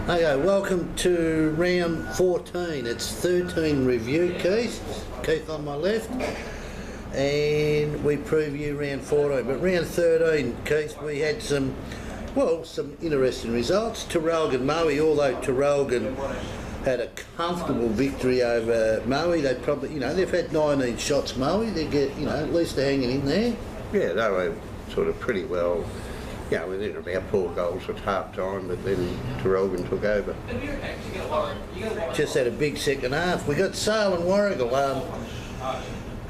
Okay, welcome to round 14. It's 13 review, Keith on my left, and we preview round 14. But round 13, Keith, we had some interesting results. Terrelgan Moe, although Terrelgan had a comfortable victory over Moe, they probably, they've had 19 shots, Moe. They get, at least they're hanging in there. Yeah, they were sort of pretty well. Within about 4 goals at half time, but then Terrelgan took over. Just had a big second half. We got Sale and Warrigal.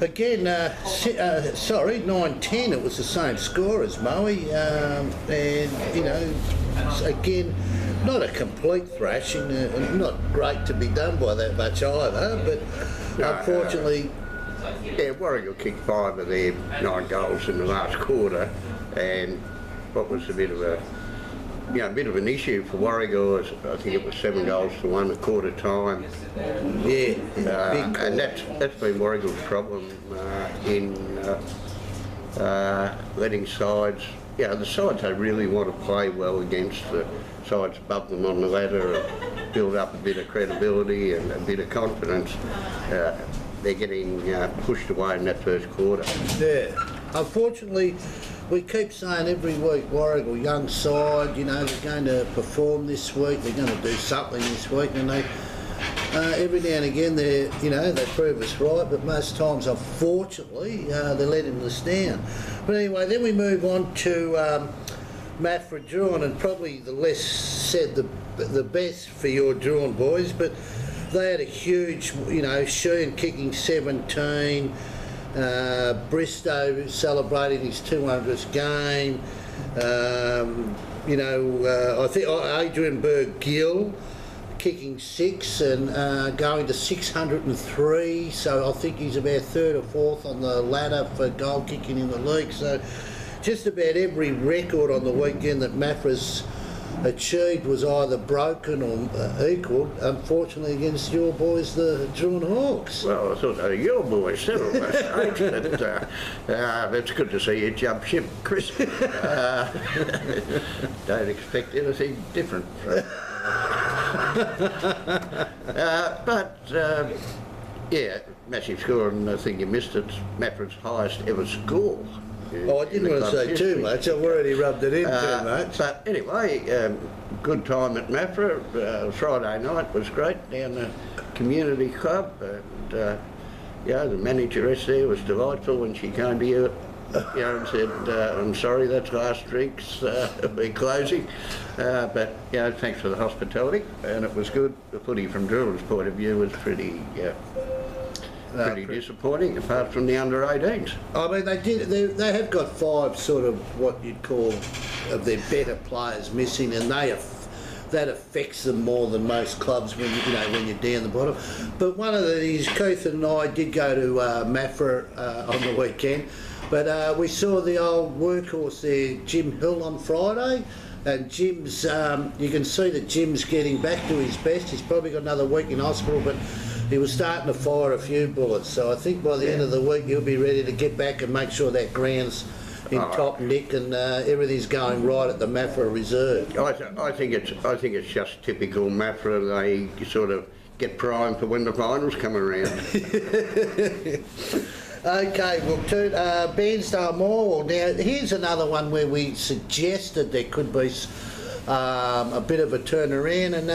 Again, 9-10, it was the same score as Moe. Again, not a complete thrashing, and not great to be done by that much either, but unfortunately... Warrigal kicked 5 of their 9 goals in the last quarter, and what was a bit of an issue for Warrigal. I think it was 7 goals to 1 at quarter time. And that's been Warrigal's problem in letting sides. The sides they really want to play well against, the sides above them on the ladder, and build up a bit of credibility and a bit of confidence. They're getting pushed away in that first quarter. Yeah, unfortunately. We keep saying every week, Warrigal, young side, they're going to perform this week, they're going to do something this week, and they, every now and again, they prove us right, but most times, unfortunately, they're letting us down. But anyway, then we move on to Maffra Drawn, and probably the less said, the best for your Drawn boys, but they had a huge, Sheen kicking 17, Bristow celebrating his 200th game. I think Adrian Berg-Gill kicking 6 and going to 603. So I think he's about 3rd or 4th on the ladder for goal kicking in the league. So just about every record on the weekend that Maffra's achieved was either broken or equalled, unfortunately, against your boys, the Drawn Hawks. Well, I thought they were your boys, several mistakes, but it's good to see you jump ship, Chris. Don't expect anything different. Massive score, and I think you missed it. Maffra's highest ever score. I didn't want to say too much. I've already rubbed it in too much. But anyway, good time at Maffra. Friday night was great down the community club, and the manageress there was delightful when she came to you, and said, "I'm sorry, that's last drinks. We're closing." But thanks for the hospitality, and it was good. The footy from Drill's point of view was pretty disappointing, apart from the under-18s. I mean, they have got 5 sort of what you'd call of their better players missing, and that affects them more than most clubs when when you're down the bottom. But one of these, Keith and I did go to Maffra on the weekend, but we saw the old workhorse there, Jim Hill, on Friday. And Jim's, you can see that Jim's getting back to his best. He's probably got another week in hospital, but he was starting to fire a few bullets. So I think by the end of the week he'll be ready to get back and make sure that ground's in top nick and everything's going right at the Maffra reserve. I think it's just typical Maffra. They sort of get primed for when the finals come around. Okay, well, to Bairnsdale Morwell. Now, here's another one where we suggested there could be a bit of a turnaround, and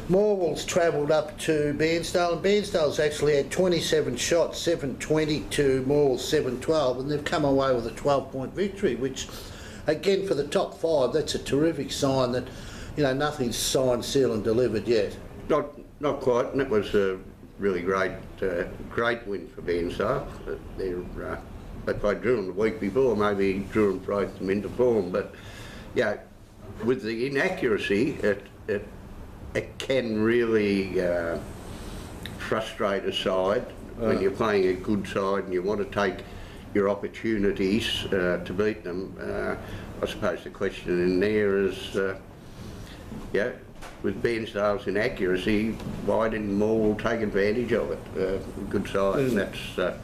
Morwell's travelled up to Bairnsdale, and Bairnsdale's actually had 27 shots, 720 to Morwell's 712, and they've come away with a 12-point victory, which, again, for the top 5, that's a terrific sign that, nothing's signed, sealed and delivered yet. Not quite, and it was a really great win for Bairnsdale. They played Drillon the week before, maybe Drillon broke them into form, but with the inaccuracy, it can really frustrate a side when you're playing a good side and you want to take your opportunities to beat them. I suppose the question in there is, with Bairnsdale's inaccuracy, why didn't Morwell take advantage of it? Good side, and that's a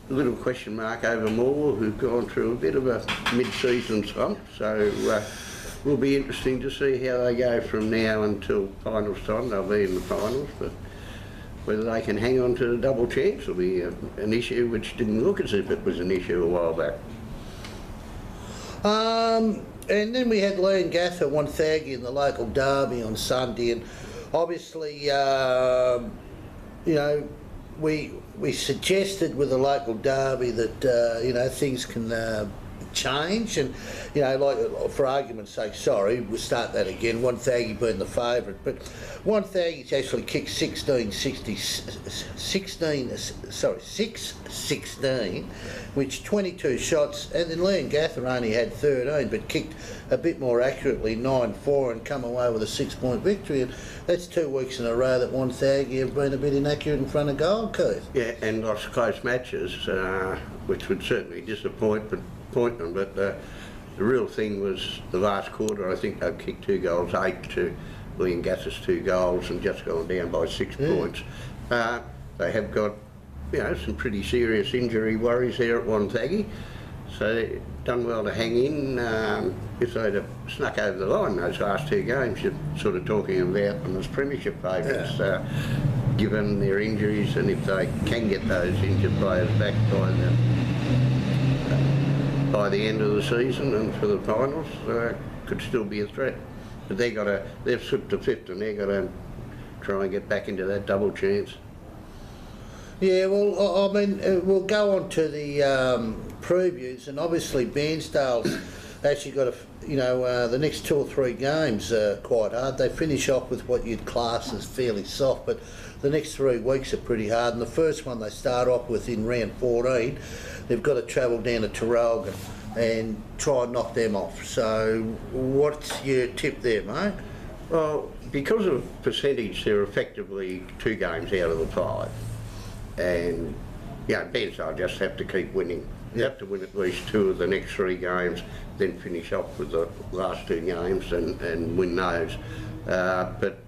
little question mark over Morwell, who've gone through a bit of a mid-season slump. So will be interesting to see how they go from now until finals time. They'll be in the finals, but whether they can hang on to the double chance will be an issue which didn't look as if it was an issue a while back. And then we had Leongatha Wonthaggi in the local derby on Sunday, and obviously, you know, we suggested with the local derby that you know, things can change, and you know, like for argument's sake, sorry, we'll start that again. Wonthaggi being the favourite, but Wonthaggi's actually kicked 6-16, which 22 shots, and then Leongatha only had 13, but kicked a bit more accurately, 9-4, and come away with a 6-point victory. And that's 2 weeks in a row that Wonthaggi have been a bit inaccurate in front of goal, Keith. Yeah, and lost close matches, which would certainly disappoint them. But the real thing was the last quarter. I think they've kicked 2 goals, 8 to Leongatha's 2 goals, and just gone down by 6 points. They have got, you know, some pretty serious injury worries there at Wonthaggi, so they've done well to hang in. If they'd have snuck over the line those last 2 games, you're sort of talking about them as premiership favourites, given their injuries, and if they can get those injured players back by the end of the season and for the finals, could still be a threat. But they've slipped to 5th, and they've got to try and get back into that double chance. Yeah, well, I mean, we'll go on to the previews, and obviously Bairnsdale's actually got the next 2 or 3 games quite hard. They finish off with what you'd class as fairly soft, but the next 3 weeks are pretty hard, and the first one they start off with in round 14, they've got to travel down to Traralgon and try and knock them off. So what's your tip there, mate? Well, because of percentage, they're effectively 2 games out of the 5. And, you know, Bairnsdale just have to keep winning. They have to win at least 2 of the next 3 games, then finish off with the last 2 games and win those. But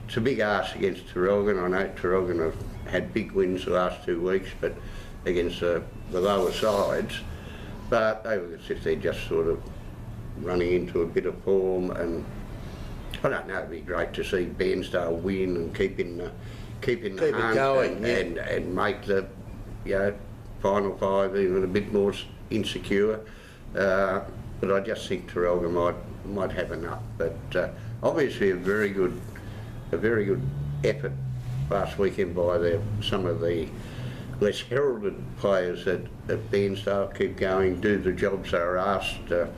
it's a big ask against Traralgon. I know Traralgon have had big wins the last 2 weeks, but against the lower sides. But they look as if they're just sort of running into a bit of form, and I don't know, it'd be great to see Bairnsdale win and keep in the hunt going, and make the, you know, final 5 even a bit more insecure. But I just think Traralgon might have enough. But obviously a very good effort last weekend by some of the less heralded players at Bairnsdale. Keep going, do the jobs they were asked. It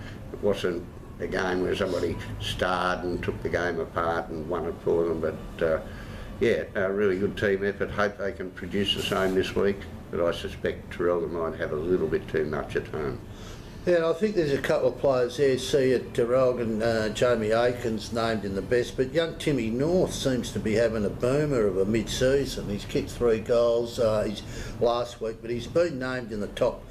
wasn't a game where somebody starred and took the game apart and won it for them, but yeah, a really good team effort. Hope they can produce the same this week, but I suspect Traralgon might have a little bit too much at home. Yeah, I think there's a couple of players there. See at Traralgon, Jamie Aikens named in the best, but young Timmy North seems to be having a boomer of a mid-season. He's kicked 3 goals last week, but he's been named in the top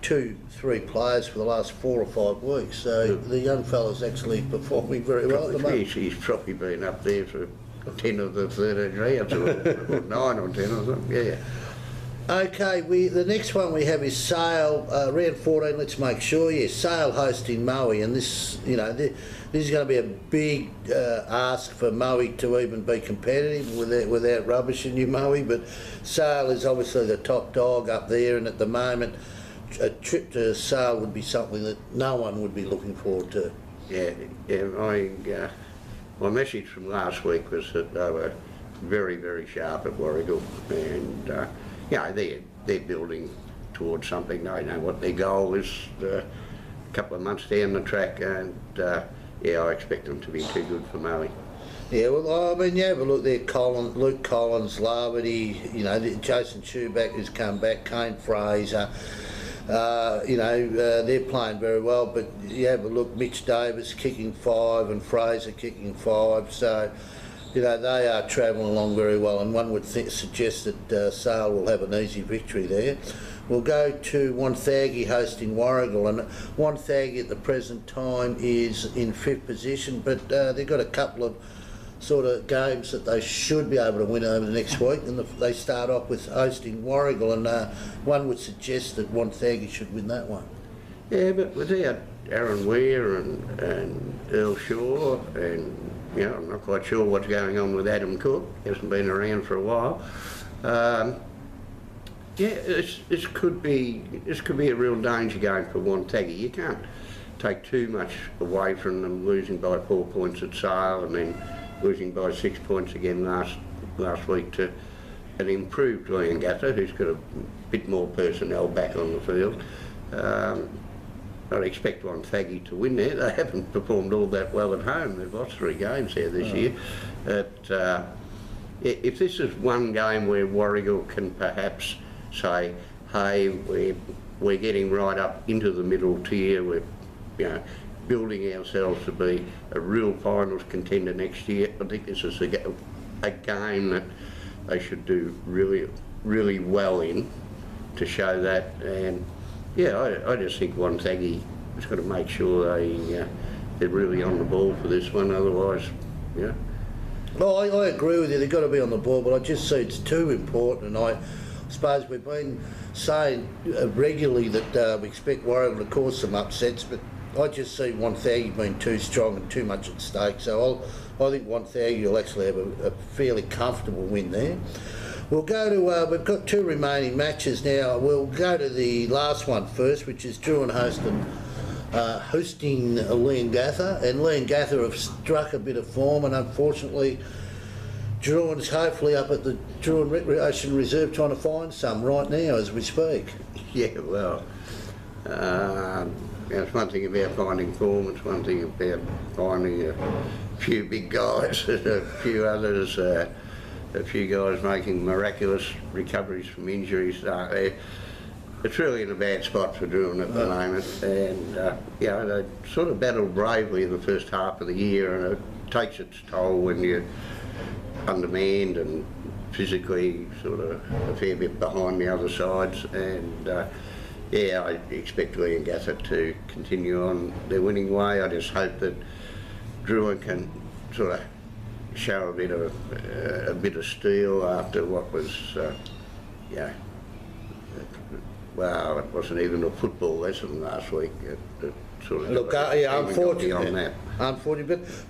2-3 players for the last 4 or 5 weeks. So the young fella's actually performing very well at the moment. He's probably been up there for 10 of the 13 rounds, or 9 or 10 or something. Yeah. Okay, the next one we have is Sale, round 14, let's make sure, yes, Sale hosting Moe, and this, you know, this is going to be a big ask for Moe to even be competitive without rubbishing you, Moe, but Sale is obviously the top dog up there, and at the moment a trip to Sale would be something that no one would be looking forward to. Yeah, my message from last week was that they were very, very sharp at Warragul, and you know, they're building towards something. They know what their goal is a couple of months down the track, and yeah, I expect them to be too good for Moe. Yeah, well, I mean, yeah, but look, they're Luke Collins, Larvity, you know, Jason Schuback who's come back, Kane Fraser, you know, they're playing very well, but yeah, but look, Mitch Davis kicking 5 and Fraser kicking 5, so you know, they are travelling along very well, and one would suggest that Sale will have an easy victory there. We'll go to Wonthaggi hosting Warragul, and Wonthaggi at the present time is in 5th position, but they've got a couple of sort of games that they should be able to win over the next week, and they start off with hosting Warragul, and one would suggest that Wonthaggi should win that one. Yeah, but without Aaron Weir and Earl Shaw, and I'm not quite sure what's going on with Adam Cook. He hasn't been around for a while. This could be a real danger game for Wonthaggi. You can't take too much away from them, losing by 4 points at Sale and then losing by 6 points again last week to an improved Leongatha, who's got a bit more personnel back on the field. I'd expect Wonthaggi to win there. They haven't performed all that well at home. They've lost 3 games there this year. But if this is one game where Warragul can perhaps say, hey, we're getting right up into the middle tier, we're building ourselves to be a real finals contender next year, I think this is a game that they should do really, really well in to show that. And I just think Wonthaggi has got to make sure they're really on the ball for this one, otherwise, Well, I agree with you, they've got to be on the ball, but I just see it's too important, and I suppose we've been saying regularly that we expect Warragul to cause some upsets, but I just see Wonthaggi being too strong and too much at stake, so I think Wonthaggi will actually have a fairly comfortable win there. We'll go to, we've got 2 remaining matches now. We'll go to the last one first, which is Druin hosting Leongatha, and Leongatha have struck a bit of form, and unfortunately Druin's hopefully up at the Druin Recreation Reserve trying to find some right now as we speak. Yeah, well, it's one thing about finding form, it's one thing about finding a few big guys, a few others, a few guys making miraculous recoveries from injuries. It's really in a bad spot for Druin at the moment, and they sort of battled bravely in the first half of the year, and it takes its toll when you're undermanned and physically sort of a fair bit behind the other sides. And I expect Leongatha to continue on their winning way. I just hope that Druin can sort of show a bit of steel after what was well, it wasn't even a football lesson last week. It sort of look, unfortunately,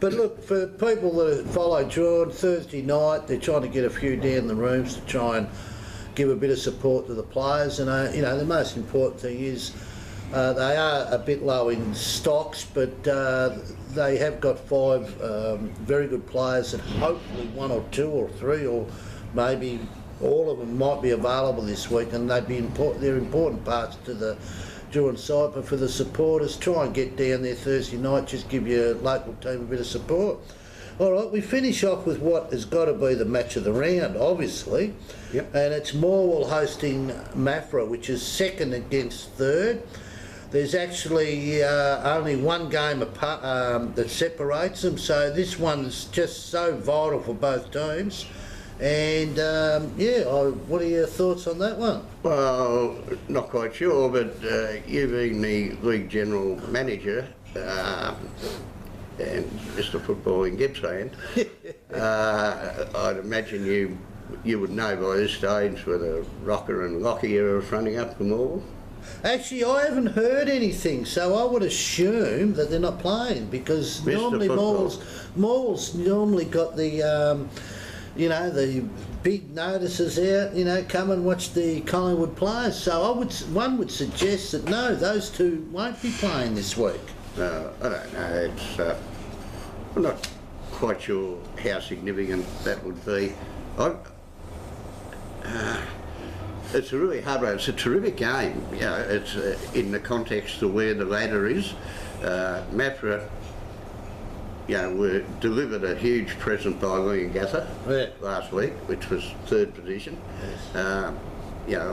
but look, for people that follow Druin, Thursday night they're trying to get a few down the rooms to try and give a bit of support to the players, and the most important thing is they are a bit low in stocks, but they have got 5 very good players, and hopefully 1 or 2 or 3 or maybe all of them might be available this week, and they're important parts to the Druin side. But for the supporters, try and get down there Thursday night, just give your local team a bit of support. All right, we finish off with what has got to be the match of the round, obviously. Yep. And it's Morwell hosting Maffra, which is second against third. There's actually only 1 game apart, that separates them, so this one's just so vital for both teams. And what are your thoughts on that one? Well, not quite sure, but you being the League General Manager and Mr Football in Gippsland, I'd imagine you would know by this stage whether Rocker and Lockyer are fronting up for Morwell. Actually, I haven't heard anything, so I would assume that they're not playing, because Mr. normally Morwell's normally got the the big notices out, come and watch the Collingwood players. So one would suggest that no, those 2 won't be playing this week. I don't know. I'm not quite sure how significant that would be. It's a really hard one. It's a terrific game. It's in the context of where the ladder is. Maffra, were delivered a huge present by Leongatha last week, which was 3rd position. Yes. I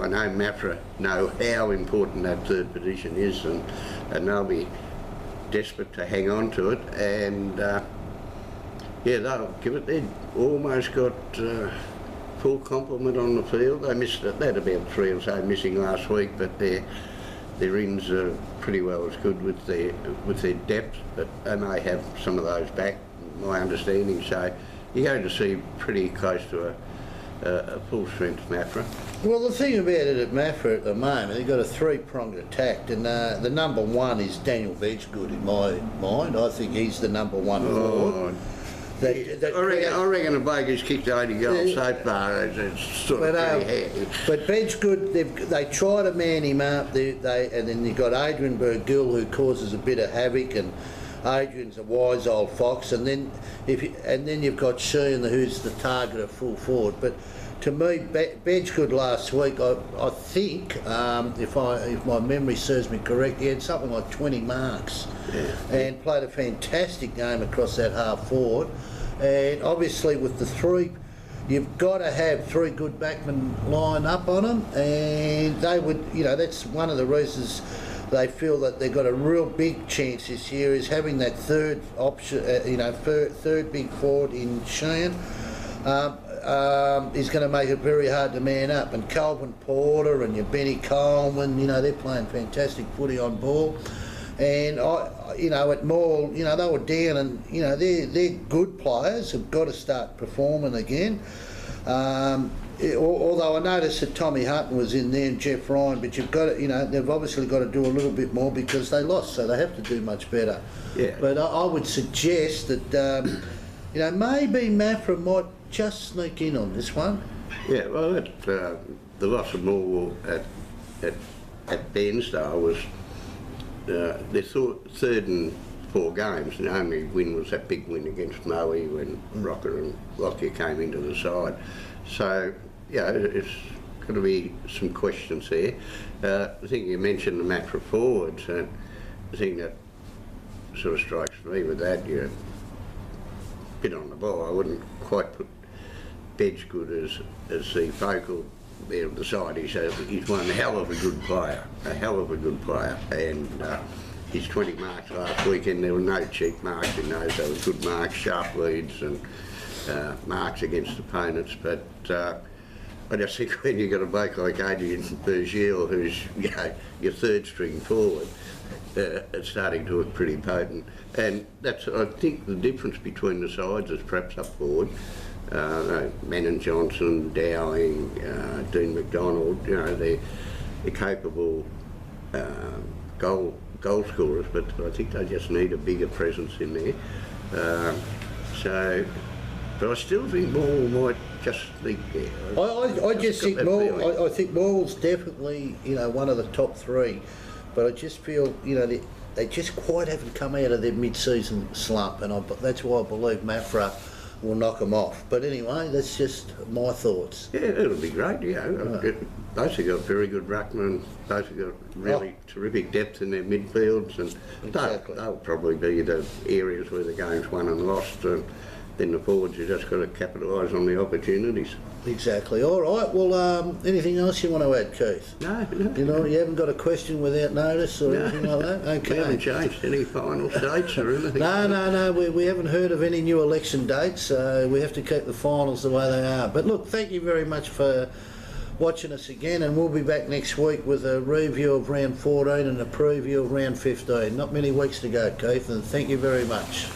know Maffra know how important that 3rd position is, and they'll be desperate to hang on to it. And they'll give it. They've almost got full complement on the field. They missed it. They had about 3 or so missing last week, but their ins are pretty well as good with their depth, but they may have some of those back, my understanding. So you're going to see pretty close to a full-strength Mafra. Well, the thing about it at Mafra at the moment, they've got a three-pronged attack, and the number one is Daniel Bedgood in my mind. I think he's the number one forward. I reckon the Bakers kicked 80 goals so far. It's sort of pretty handy. But Bedgood, they try to man him up, and then you've got Adrian Burgill, who causes a bit of havoc, and Adrian's a wise old fox, and then you've got Sheehan, who's the target of full forward. But to me, Bedgood last week, I think, if my memory serves me correct, he had something like 20 marks, and played a fantastic game across that half forward. And obviously with the three, you've got to have three good backmen line up on them, and they would, that's one of the reasons they feel that they've got a real big chance this year, is having that third option, third big forward in Sheehan. Is going to make it very hard to man up. And Calvin Porter and your Benny Coleman, they're playing fantastic footy on ball. And at Maul, they were down, and they're good players, have got to start performing again. Although I noticed that Tommy Hutton was in there and Jeff Ryan, but you've got to, they've obviously got to do a little bit more because they lost, so they have to do much better. Yeah. But I would suggest that maybe Mafra might just sneak in on this one. Yeah, well, the loss of Morwell at Bairnsdale was their third and 4 games, and the only win was that big win against Moe when Rocker and Lockyer came into the side. So, it's going to be some questions there. I think you mentioned the Mafra forwards, and the thing that sort of strikes me with that, you're a bit on the ball. I wouldn't quite put Bedgood as the focal there of the side. He's one hell of a good player, and his 20 marks last weekend, there were no cheap marks in those. There were good marks, sharp leads, and marks against opponents. But I just think when you've got a bloke like Adrian Burgill, who's your third string forward, it's starting to look pretty potent. And that's, I think, the difference between the sides is perhaps up forward. Menon Johnson, Dowling, Dean McDonald, they're capable goal scorers, but I think they just need a bigger presence in there. But I still think Morwell might just sneak there. I just think Morwell. I think Morwell's definitely one of the top 3, but I just feel they just quite haven't come out of their mid-season slump, and that's why I believe Mafra will knock them off. But anyway, that's just my thoughts. Yeah, it'll be great. Both have got very good ruckmen. Both have got really terrific depth in their midfields, and exactly. they'll probably be the areas where the game's won and lost. And then the forwards, you just got to capitalise on the opportunities. Exactly. All right. Well, anything else you want to add, Keith? No. You haven't got a question without notice or anything like that? Okay. We haven't changed any final dates or anything. No. We haven't heard of any new election dates, so we have to keep the finals the way they are. But look, thank you very much for watching us again, and we'll be back next week with a review of round 14 and a preview of round 15. Not many weeks to go, Keith, and thank you very much.